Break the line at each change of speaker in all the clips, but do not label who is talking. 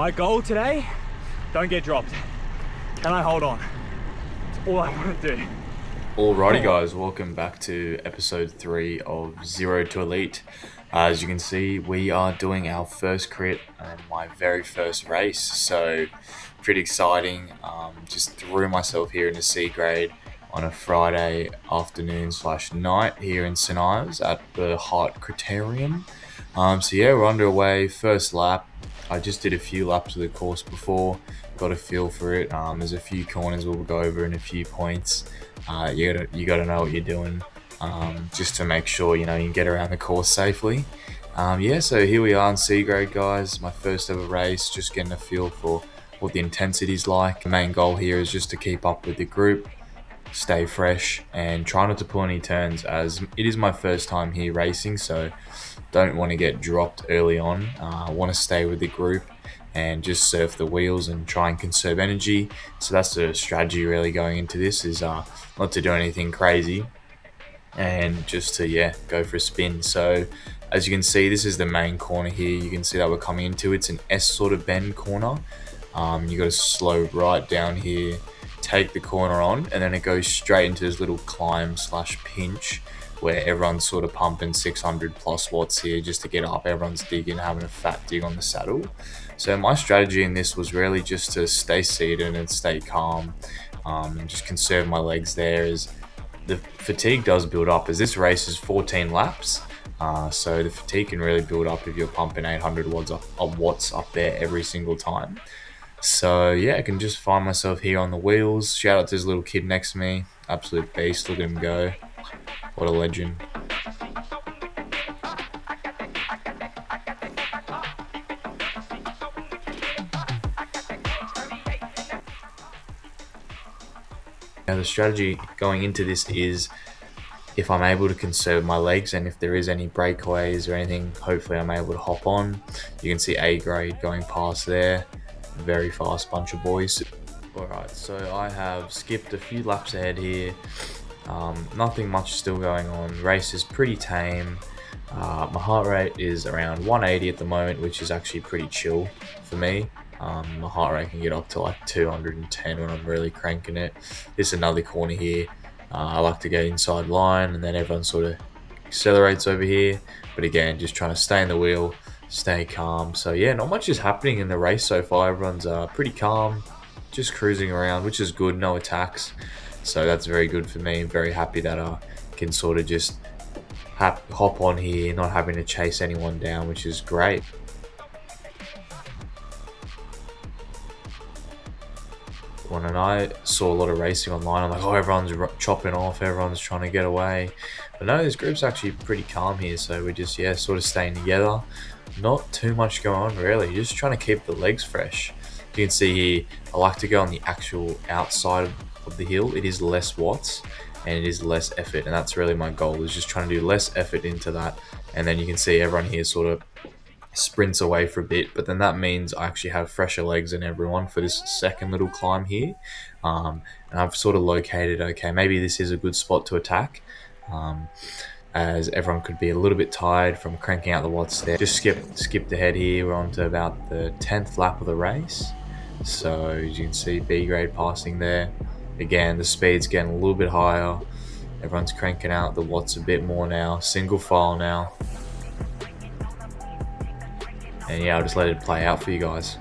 My goal today, don't get dropped. Can I hold on? That's all I want to do.
Alrighty guys, welcome back to episode 3 of Zero to Elite. As you can see, we are doing our first crit and my very first race, so pretty exciting. Just threw myself here into C grade on a Friday afternoon / night here in St Ives at the hot Criterium. So yeah, we're underway, first lap. I just did a few laps of the course before, got a feel for it. There's a few corners we'll go over and a few points. You gotta know what you're doing, just to make sure you can get around the course safely. So here we are in C grade, guys. My first ever race, just getting a feel for what the intensity's like. The main goal here is just to keep up with the group, stay fresh, and try not to pull any turns, as it is my first time here racing, so don't want to get dropped early on. I want to stay with the group and just surf the wheels and try and conserve energy. So that's the strategy really going into this, is not to do anything crazy and just to go for a spin. So as you can see, this is the main corner here. You can see that we're coming into, it's an S sort of bend corner. You got to slow right down here, take the corner on, and then it goes straight into this little climb / pinch where everyone's sort of pumping 600 plus watts here just to get up. Everyone's digging, having a fat dig on the saddle. So my strategy in this was really just to stay seated and stay calm, and just conserve my legs there, as the fatigue does build up, as this race is 14 laps. So the fatigue can really build up if you're pumping 800 watts up there every single time. So yeah, I can just find myself here on the wheels. Shout out to this little kid next to me, absolute beast. Look at him go, what a legend. Now the strategy going into this is, if I'm able to conserve my legs and if there is any breakaways or anything, hopefully I'm able to hop on. You can see A grade going past there, very fast bunch of boys. Alright, so I have skipped a few laps ahead here. Nothing much still going on. Race is pretty tame. My heart rate is around 180 at the moment, which is actually pretty chill for me. My heart rate can get up to like 210 when I'm really cranking it. This is another corner here. I like to get inside line and then everyone sort of accelerates over here. But again, just trying to stay in the wheel, stay calm. So yeah, not much is happening in the race so far. Everyone's pretty calm, just cruising around, which is good. No attacks. So that's very good for me. I'm very happy that I can sort of just hop on here, not having to chase anyone down, which is great. When I saw a lot of racing online, I'm like, oh, everyone's chopping off, everyone's trying to get away. But no, this group's actually pretty calm here, so we're just, sort of staying together. Not too much going on, really. Just trying to keep the legs fresh. You can see here, I like to go on the actual outside of the hill. It is less watts, and it is less effort, and that's really my goal, is just trying to do less effort into that. And then you can see everyone here sort of sprints away for a bit, but then that means I actually have fresher legs than everyone for this second little climb here. And I've sort of located, okay, maybe this is a good spot to attack, as everyone could be a little bit tired from cranking out the watts there. Just skipped ahead here. We're on to about the 10th lap of the race. So as you can see, B grade passing there. Again, the speed's getting a little bit higher. Everyone's cranking out the watts a bit more now. Single file now. And I'll just let it play out for you guys.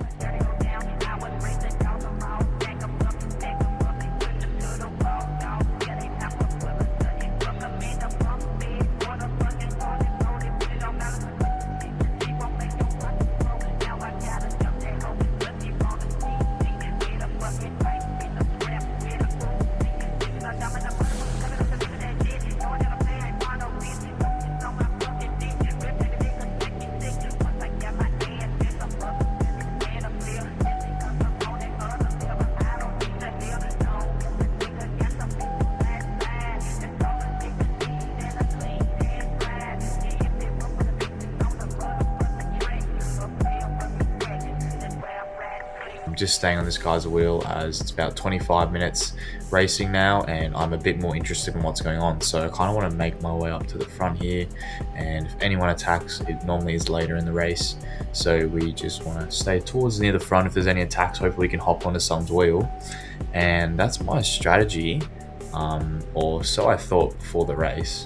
just staying on this guy's wheel as it's about 25 minutes racing now, and I'm a bit more interested in what's going on. So I kind of want to make my way up to the front here, and if anyone attacks, it normally is later in the race. So we just want to stay towards near the front. If there's any attacks, hopefully we can hop onto someone's wheel. And that's my strategy, or so I thought before the race.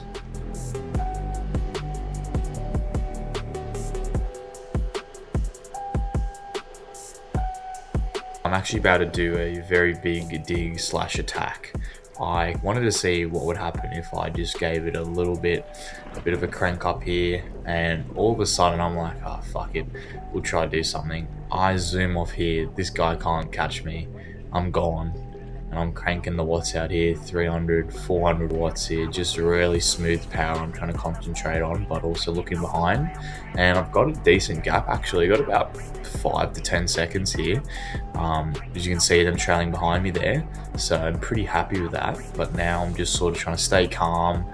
I'm actually about to do a very big dig / attack. I wanted to see what would happen if I just gave it a bit of a crank up here, and all of a sudden I'm like, oh fuck it, we'll try to do something. I zoom off here, this guy can't catch me, I'm gone. And I'm cranking the watts out here, 300, 400 watts here, just really smooth power I'm trying to concentrate on, but also looking behind. And I've got a decent gap actually, got about 5 to 10 seconds here. As you can see, them trailing behind me there. So I'm pretty happy with that, but now I'm just sort of trying to stay calm.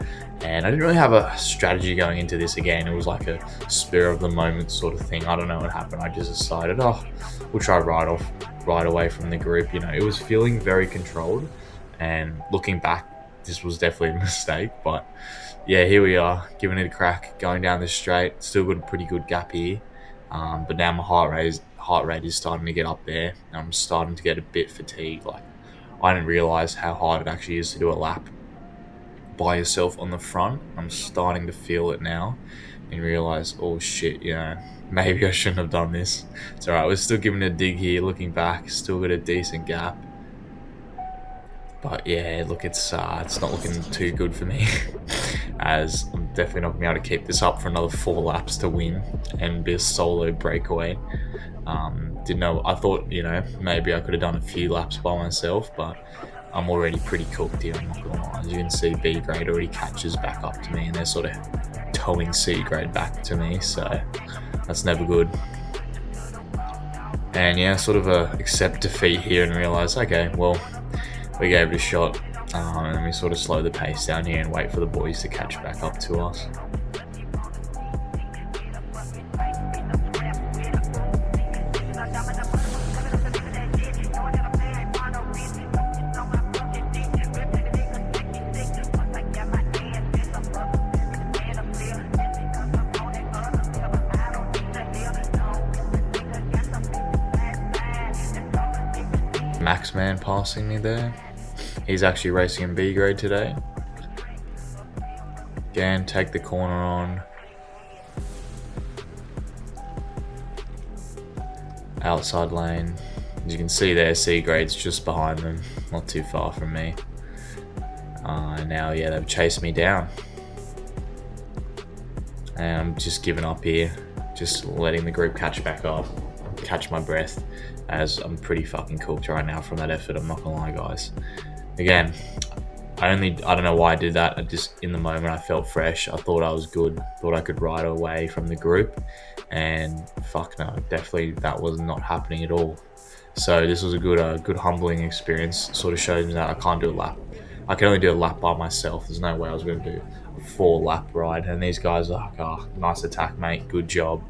And I didn't really have a strategy going into this again. It was like a spur of the moment sort of thing. I don't know what happened. I just decided, we'll try right away from the group. You know, it was feeling very controlled, and looking back, this was definitely a mistake. But yeah, here we are, giving it a crack, going down this straight. Still got a pretty good gap here, but now my heart rate is starting to get up there. I'm starting to get a bit fatigued. Like, I didn't realize how hard it actually is to do a lap by yourself on the front. I'm starting to feel it now and realize, oh shit, you know, maybe I shouldn't have done this. It's alright, we're still giving it a dig here, looking back, still got a decent gap. But yeah, look, it's not looking too good for me, as I'm definitely not going to be able to keep this up for another 4 laps to win and be a solo breakaway. Didn't know, I thought, you know, maybe I could have done a few laps by myself, but I'm already pretty cooked here, I'm not gonna lie. As you can see, B grade already catches back up to me, and they're sort of towing C grade back to me, so that's never good. And yeah, sort of accept defeat here and realize, okay, well, we gave it a shot, and we sort of slow the pace down here and wait for the boys to catch back up to us. Max man passing me there. He's actually racing in B grade today. Again, take the corner on. Outside lane. As you can see there, C grade's just behind them, not too far from me. Now, yeah, they've chased me down. And I'm just giving up here, just letting the group catch back up, catch my breath, as I'm pretty fucking cooked right now from that effort, I'm not gonna lie, guys. Again, I don't know why I did that. I just, in the moment, I felt fresh. I thought I was good, thought I could ride away from the group, and fuck no, definitely that was not happening at all. So this was a good humbling experience. Sort of shows me that I can't do a lap. I can only do a lap by myself. There's no way I was going to do a 4 lap ride. And these guys are like, oh, nice attack, mate, good job.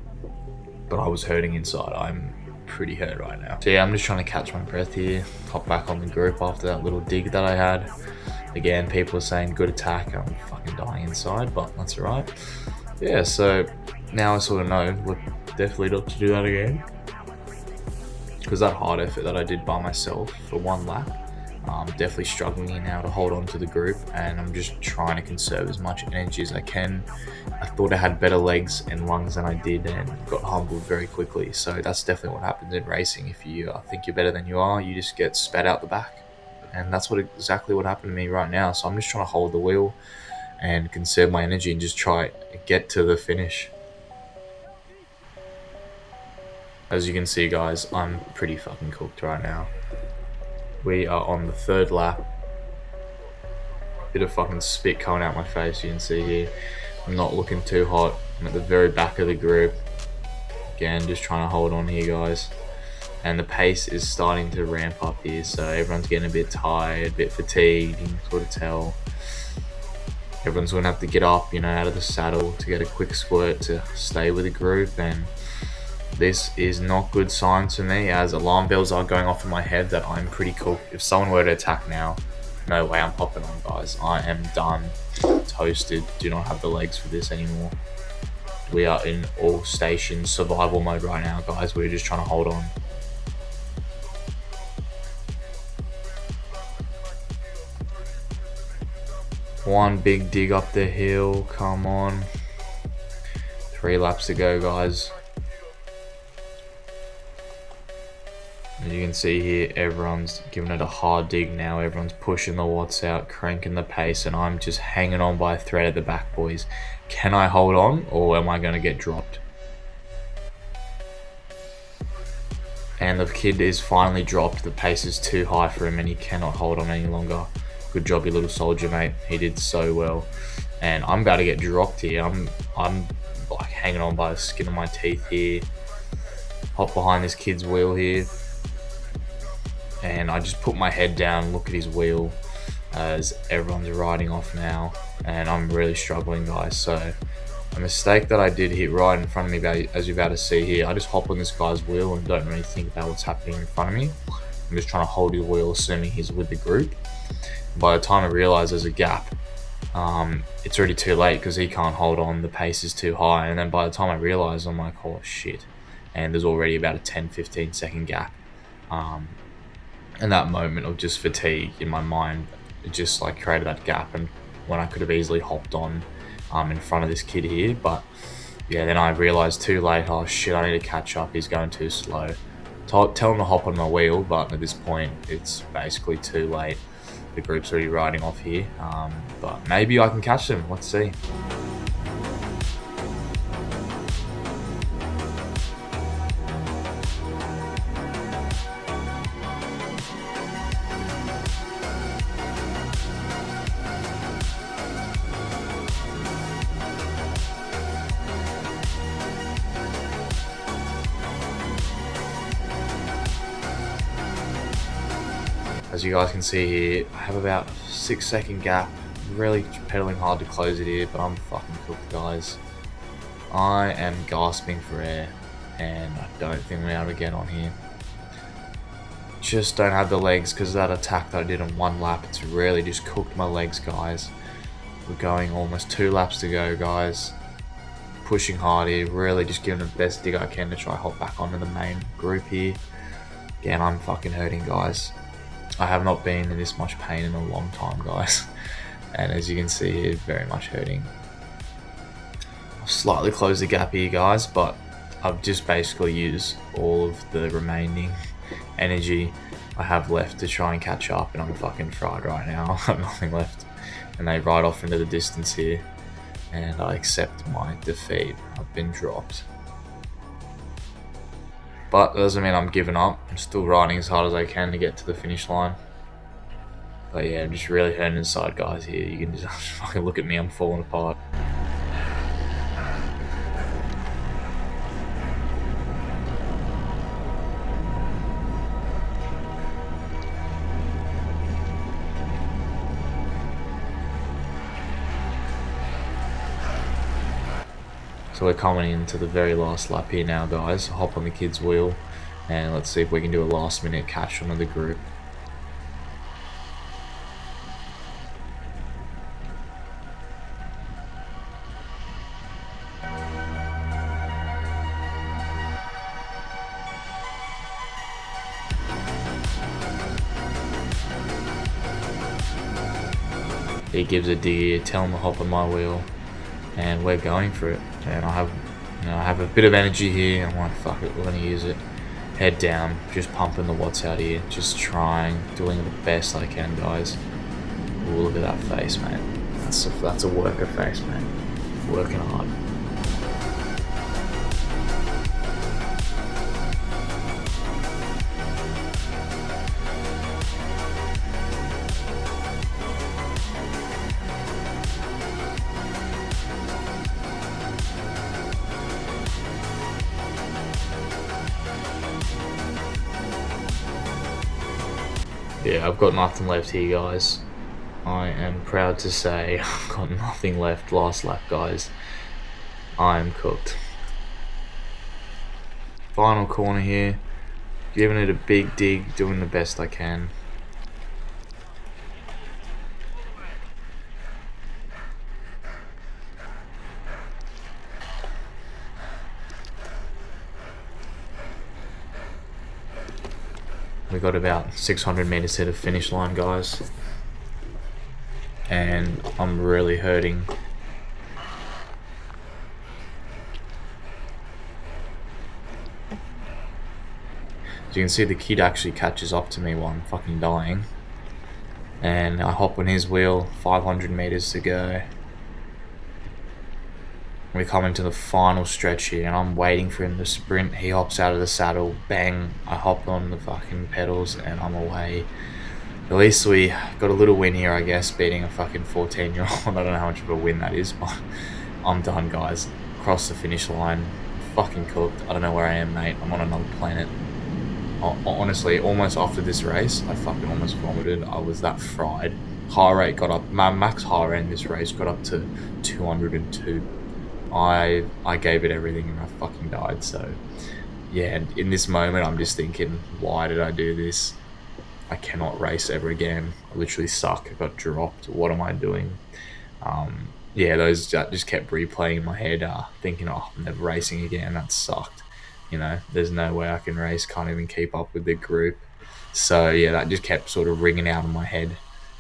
But I was hurting inside. I'm pretty hurt right now. So yeah, I'm just trying to catch my breath here, hop back on the group after that little dig that I had. Again, people are saying good attack. I'm fucking dying inside, but that's alright. Yeah, so now I sort of know, look, definitely not to do that again. Because that hard effort that I did by myself for 1 lap, I'm definitely struggling here now to hold on to the group, and I'm just trying to conserve as much energy as I can. I thought I had better legs and lungs than I did, and got humbled very quickly. So that's definitely what happens in racing. If you think you're better than you are, you just get spat out the back. And that's exactly what happened to me right now. So I'm just trying to hold the wheel and conserve my energy and just try get to the finish. As you can see, guys, I'm pretty fucking cooked right now. We are on the 3rd lap. Bit of fucking spit coming out my face, you can see here. I'm not looking too hot. I'm at the very back of the group. Again, just trying to hold on here, guys. And the pace is starting to ramp up here, so everyone's getting a bit tired, a bit fatigued, you can sort of tell. Everyone's going to have to get up, you know, out of the saddle to get a quick squirt to stay with the group, and This is not good signs for me, as alarm bells are going off in my head that I'm pretty cooked. If someone were to attack now, no way I'm hopping on, guys. I am done. Toasted. Do not have the legs for this anymore. We are in all stations survival mode right now, guys. We're just trying to hold on. One big dig up the hill. Come on. 3 laps to go, guys. As you can see here, everyone's giving it a hard dig now. Everyone's pushing the watts out, cranking the pace, and I'm just hanging on by a thread at the back, boys. Can I hold on, or am I going to get dropped? And the kid is finally dropped. The pace is too high for him, and he cannot hold on any longer. Good job, you little soldier, mate. He did so well. And I'm about to get dropped here. I'm like hanging on by the skin of my teeth here. Hop behind this kid's wheel here. And I just put my head down, look at his wheel as everyone's riding off now. And I'm really struggling, guys. So a mistake that I did hit right in front of me, as you're about to see here. I just hop on this guy's wheel and don't really think about what's happening in front of me. I'm just trying to hold his wheel, assuming he's with the group. By the time I realise there's a gap, it's already too late because he can't hold on. The pace is too high. And then by the time I realise, I'm like, oh shit. And there's already about a 10-15 second gap. And that moment of just fatigue in my mind, it just like created that gap, and when I could have easily hopped on in front of this kid here. But yeah, then I realised too late, oh shit, I need to catch up, he's going too slow. Tell him to hop on my wheel, but at this point it's basically too late. The group's already riding off here, but maybe I can catch them. Let's see. As you guys can see here, I have about a 6-second gap. Really pedaling hard to close it here, but I'm fucking cooked, guys. I am gasping for air, and I don't think we're able to get on here. Just don't have the legs, because that attack that I did in 1 lap, it's really just cooked my legs, guys. We're going almost 2 laps to go, guys. Pushing hard here, really just giving the best dig I can to try hop back onto the main group here. Again, I'm fucking hurting, guys. I have not been in this much pain in a long time, guys. And as you can see here, very much hurting. I've slightly closed the gap here, guys, but I've just basically used all of the remaining energy I have left to try and catch up, and I'm fucking fried right now. I have nothing left. And they ride off into the distance here, and I accept my defeat. I've been dropped. But that doesn't mean I'm giving up. I'm still riding as hard as I can to get to the finish line. But yeah, I'm just really hurting inside, guys, here. You can just fucking look at me, I'm falling apart. So we're coming into the very last lap here now, guys. Hop on the kid's wheel, and let's see if we can do a last minute catch onto the group. He gives a dig, tell him to hop on my wheel, and we're going for it. And I have a bit of energy here. I'm like, fuck it, we're gonna use it. Head down, just pumping the watts out here, just trying, doing the best I can, guys. Ooh, look at that face, mate. That's a worker face, mate. Working hard. Yeah, I've got nothing left here, guys. I am proud to say I've got nothing left. Last lap, guys. I am cooked. final corner here. Giving it a big dig, doing the best I can. We got about 600 meters to the finish line, guys. And I'm really hurting. As you can see, the kid actually catches up to me while I'm fucking dying. And I hop on his wheel, 500 meters to go. We come into the final stretch here, and I'm waiting for him to sprint. He hops out of the saddle, bang, I hop on the fucking pedals, and I'm away. At least we got a little win here, I guess, beating a fucking 14-year-old. I don't know how much of a win that is, but I'm done, guys. Crossed the finish line, fucking cooked. I don't know where I am, mate. I'm on another planet. Honestly, almost after this race, I fucking almost vomited. I was that fried. Heart rate got up, my max heart rate in this race got up to 202. I gave it everything and I fucking died. So yeah, in this moment I'm just thinking, why did I do this? I cannot race ever again. I literally suck. I got dropped. What am I doing? Yeah, those just kept replaying in my head, thinking, oh, I'm never racing again. That sucked. You know, there's no way I can race. Can't even keep up with the group. So yeah, that just kept sort of ringing out in my head.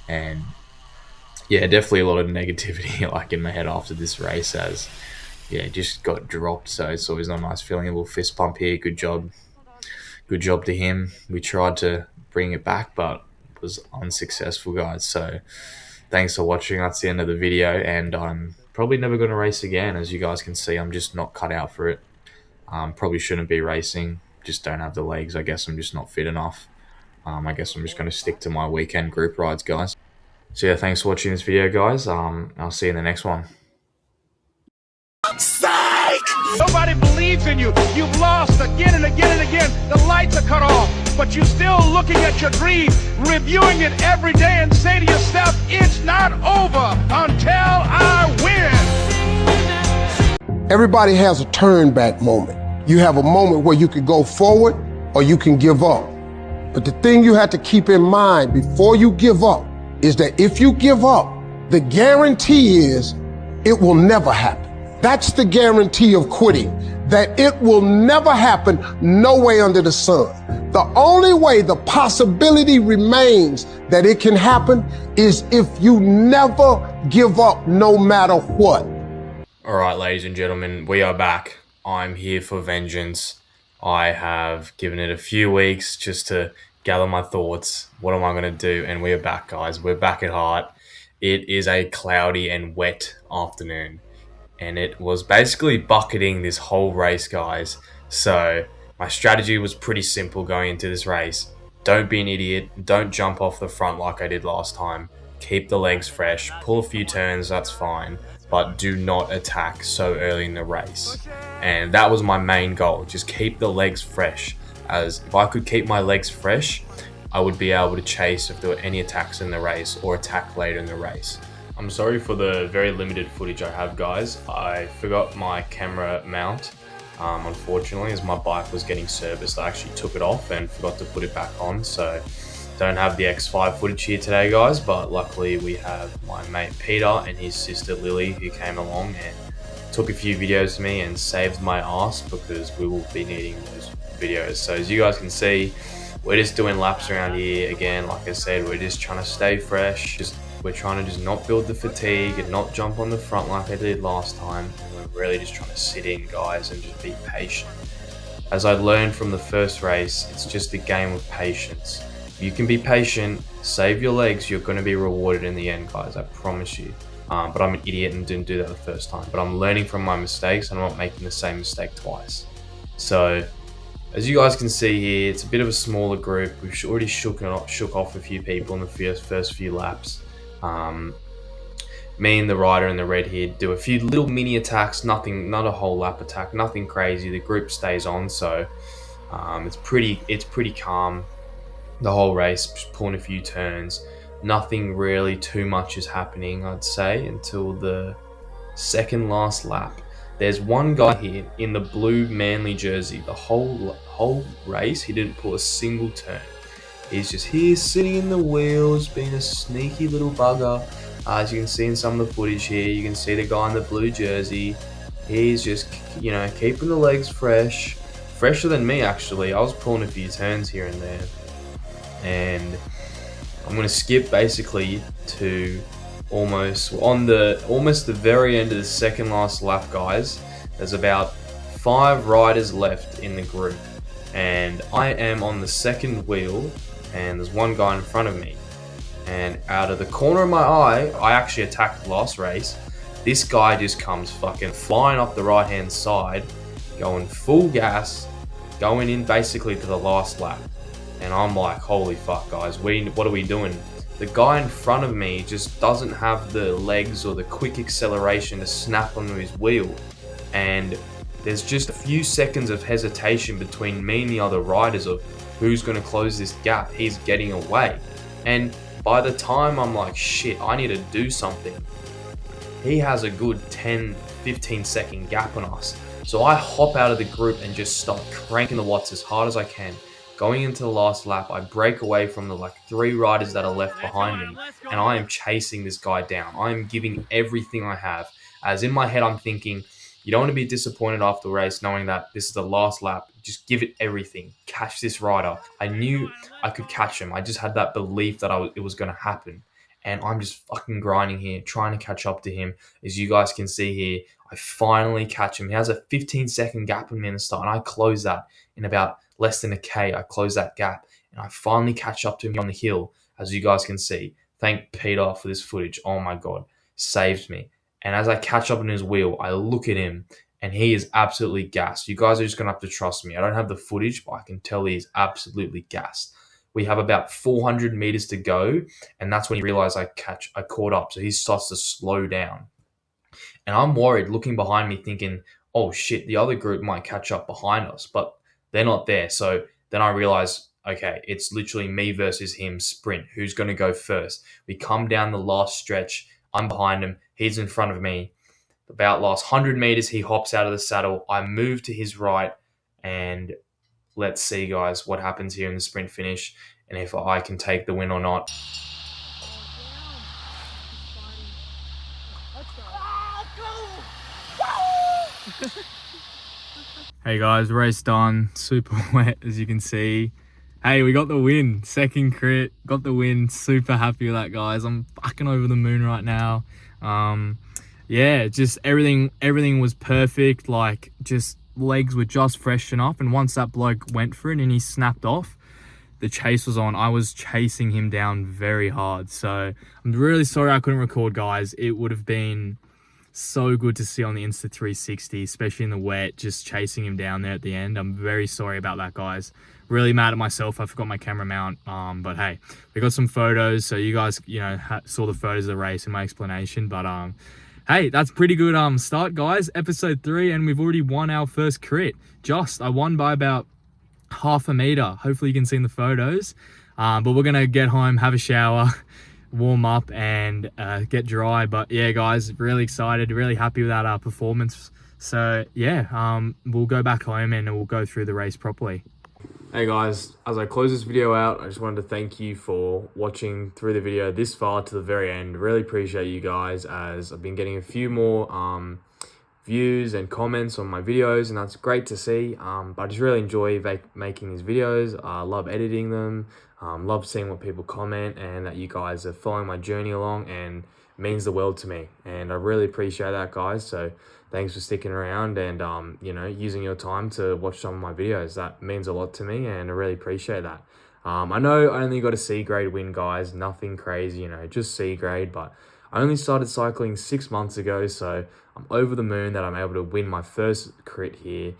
And yeah, definitely a lot of negativity like in my head after this race, as yeah, just got dropped. So it's always not a nice feeling. A little fist pump here. Good job to him. We tried to bring it back, but it was unsuccessful, guys. So thanks for watching. That's the end of the video, and I'm probably never going to race again. As you guys can see, I'm just not cut out for it. Probably shouldn't be racing. Just don't have the legs. I guess I'm just not fit enough. I guess I'm just going to stick to my weekend group rides, guys. So yeah, thanks for watching this video, guys. I'll see you in the next one.
Psych! Nobody believes in you. You've lost again and again and again. The lights are cut off, but you're still looking at your dream, reviewing it every day, and say to yourself, it's not over until I win.
Everybody has a turn back moment. You have a moment where you can go forward or you can give up. But the thing you have to keep in mind before you give up is that if you give up, the guarantee is it will never happen. That's the guarantee of quitting, that it will never happen no way under the sun. The only way the possibility remains that it can happen is if you never give up no matter what.
All right, ladies and gentlemen, we are back. I'm here for vengeance. I have given it a few weeks just to gather my thoughts. What am I going to do? And we are back, guys. We're back at heart. It is a cloudy and wet afternoon, and it was basically bucketing this whole race, guys. So my strategy was pretty simple going into this race. Don't be an idiot. Don't jump off the front like I did last time. Keep the legs fresh. Pull a few turns, that's fine. But do not attack so early in the race. And that was my main goal. Just keep the legs fresh. As if I could keep my legs fresh, I would be able to chase if there were any attacks in the race or attack later in the race. I'm sorry for the very limited footage I have, guys. I forgot my camera mount, unfortunately, as my bike was getting serviced. I actually took it off and forgot to put it back on, so don't have the X5 footage here today, guys, but luckily we have my mate Peter and his sister Lily, who came along and took a few videos of me and saved my ass, because we will be needing those videos. So as you guys can see, we're just doing laps around here. Again, like I said, we're just trying to stay fresh. We're trying to just not build the fatigue and not jump on the front like I did last time. And we're really just trying to sit in, guys, and just be patient. As I learned from the first race, it's just a game of patience. If you can be patient, save your legs, you're going to be rewarded in the end, guys, I promise you. But I'm an idiot and didn't do that the first time. But I'm learning from my mistakes and I'm not making the same mistake twice. So, as you guys can see here, it's a bit of a smaller group. We've already shook off a few people in the first few laps. Me and the rider in the red here do a few little mini attacks, not a whole lap attack, nothing crazy. The group stays on, so it's pretty calm the whole race, just pulling a few turns. Nothing really too much is happening, I'd say, until the second last lap. There's one guy here in the blue Manly jersey. The whole race, he didn't pull a single turn. He's just here sitting in the wheels, being a sneaky little bugger. As you can see in some of the footage here, you can see the guy in the blue jersey. He's just, you know, keeping the legs fresh. Fresher than me, actually. I was pulling a few turns here and there. And I'm going to skip basically to almost the very end of the second last lap, guys. There's about 5 riders left in the group. And I am on the second wheel, and there's one guy in front of me. And out of the corner of my eye, I actually attacked the last race. This guy just comes fucking flying up the right hand side, going full gas, going in basically to the last lap. And I'm like, holy fuck, guys, what are we doing? The guy in front of me just doesn't have the legs or the quick acceleration to snap onto his wheel. And there's just a few seconds of hesitation between me and the other riders of who's going to close this gap. He's getting away. And by the time I'm like, shit, I need to do something, he has a good 10-15 second gap on us. So I hop out of the group and just start cranking the watts as hard as I can. Going into the last lap, I break away from the 3 riders that are left behind me, and I am chasing this guy down. I am giving everything I have. As in my head, I'm thinking, you don't want to be disappointed after the race knowing that this is the last lap. Just give it everything. Catch this rider. I knew I could catch him. I just had that belief that it was going to happen. And I'm just fucking grinding here, trying to catch up to him. As you guys can see here, I finally catch him. He has a 15-second gap on me in the start, and I close that in about less than a K. I close that gap, and I finally catch up to him on the hill, as you guys can see. Thank Peter for this footage. Oh my God, saved me. And as I catch up on his wheel, I look at him, and he is absolutely gassed. You guys are just going to have to trust me. I don't have the footage, but I can tell he is absolutely gassed. We have about 400 meters to go, and that's when he realized I caught up. So he starts to slow down. And I'm worried, looking behind me, thinking, oh shit, the other group might catch up behind us, but they're not there. So then I realize, okay, it's literally me versus him, sprint. Who's going to go first? We come down the last stretch. I'm behind him. He's in front of me. About last 100 meters, he hops out of the saddle. I move to his right, and let's see, guys, what happens here in the sprint finish and if I can take the win or not.
Hey guys, race done. Super wet, as you can see. Hey, we got the win. Second crit, got the win. Super happy with that, guys. I'm fucking over the moon right now. Yeah, just everything was perfect. Just legs were just fresh enough, and once that bloke went for it and he snapped off, the chase was on. I was chasing him down very hard. So I'm really sorry I couldn't record, guys. It would have been so good to see on the Insta 360, especially in the wet, just chasing him down there at the end. I'm very sorry about that, guys. Really mad at myself. I forgot my camera mount. But hey, we got some photos, so you guys, saw the photos of the race and my explanation. But hey, that's pretty good start, guys. Episode 3, and we've already won our first crit. I won by about half a meter. Hopefully you can see in the photos. But we're gonna get home, have a shower, warm up, and get dry. But yeah, guys, really excited, really happy with that performance. So yeah, we'll go back home and we'll go through the race properly. Hey guys, as I close this video out, I just wanted to thank you for watching through the video this far to the very end. Really appreciate you guys, as I've been getting a few more views and comments on my videos, and that's great to see. But I just really enjoy making these videos. I love editing them. Love seeing what people comment, and that you guys are following my journey along, and it means the world to me. And I really appreciate that, guys. So thanks for sticking around and, using your time to watch some of my videos. That means a lot to me, and I really appreciate that. I know I only got a C grade win, guys. Nothing crazy, just C grade. But I only started cycling 6 months ago, so I'm over the moon that I'm able to win my first crit here.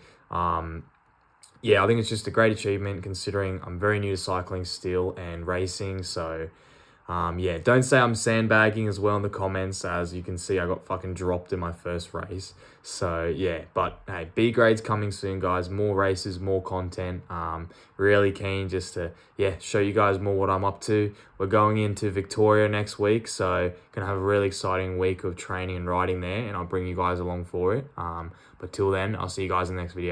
Yeah, I think it's just a great achievement considering I'm very new to cycling still and racing. So Yeah, don't say I'm sandbagging as well in the comments. As you can see, I got fucking dropped in my first race. So yeah, but hey, B grade's coming soon, guys. More races, more content. Really keen just to show you guys more what I'm up to. We're going into Victoria next week, so gonna have a really exciting week of training and riding there, and I'll bring you guys along for it. But till then, I'll see you guys in the next video.